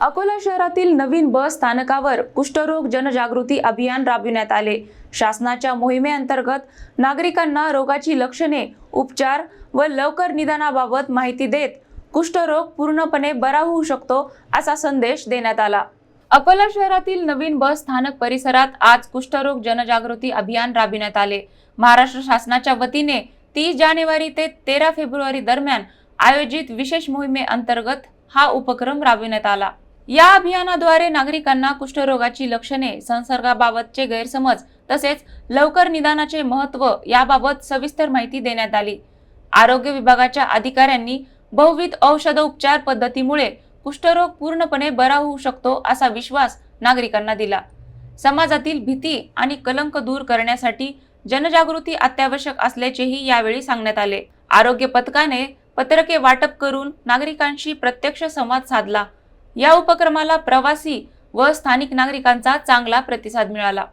अकोला शहरातील नवीन बस स्थानकावर कुष्ठरोग जनजागृती अभियान राबविण्यात आले। शासनाच्या मोहिमेअंतर्गत नागरिकांना रोगाची लक्षणे, उपचार व लवकर निदानाबाबत माहिती देत कुष्ठरोग पूर्णपणे बरा होऊ शकतो असा संदेश देण्यात आला। अकोला शहरातील नवीन बस स्थानक परिसरात आज कुष्ठरोग जनजागृती अभियान राबविण्यात आले। महाराष्ट्र शासनाच्या वतीने 30 जानेवारी ते 13 फेब्रुवारी दरम्यान आयोजित विशेष मोहिमेअंतर्गत हा उपक्रम राबविण्यात आला। या अभियानाद्वारे नागरिकांना कुष्ठरोगाची लक्षणे, संसर्गाबाबतचे गैरसमज तसेच लवकर निदानाचे महत्त्व याबाबत सविस्तर माहिती देण्यात आली। आरोग्य विभागाच्या अधिकाऱ्यांनी बहुविध औषधोपचार पद्धतीमुळे कुष्ठरोग पूर्णपणे बरा होऊ शकतो असा विश्वास नागरिकांना दिला। समाजातील भीती आणि कलंक दूर करण्यासाठी जनजागृती अत्यावश्यक असल्याचेही यावेळी सांगण्यात आले। आरोग्य पथकाने पत्रके वाटप करून नागरिकांशी प्रत्यक्ष संवाद साधला। या उपक्रमाला प्रवासी व स्थानिक नागरिकांचा चांगला प्रतिसाद मिळाला।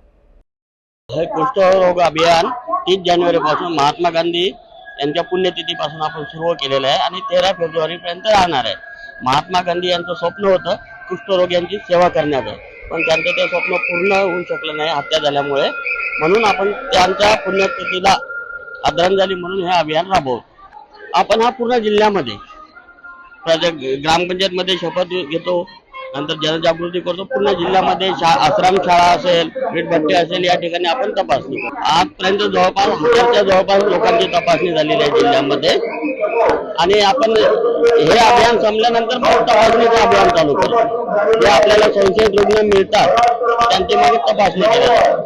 हे कुष्ठरोग अभियान 30 जानेवारी पासून महात्मा गांधी यांच्या पुण्यतिथीपासून आपण सुरू केलेलं आहे आणि 13 फेब्रुवारी पर्यंत राहणार आहे। महात्मा गांधी यांचं स्वप्न होतं कुष्ठरोग्यांची सेवा करण्याचं, पण त्यांचं ते स्वप्न पूर्ण होऊ शकलं नाही हत्या झाल्यामुळे। म्हणून आपण त्यांच्या पुण्यतिथीला आदरांजली म्हणून हे अभियान राबवतो। आपण हा पूर्ण जिल्ह्यामध्ये ग्रामपंचायत मध्ये शपथ घेतो, नंतर जनजागृती करतो। पूर्ण जिल्ह्यामध्ये आश्रम शाळा असेल, वीटभट्टी असेल, या ठिकाणी आपण तपासणी करतो। आजपर्यंत जवळपास 1000च्या जवळपास लोकांची तपासणी झालेली आहे जिल्ह्यामध्ये आणि आपण हे अभियान संपल्यानंतर मग तपासणीचं अभियान चालू करतो। जे आपल्याला संशयित रुग्ण मिळतात त्यांची मग तपासणी केली जाते।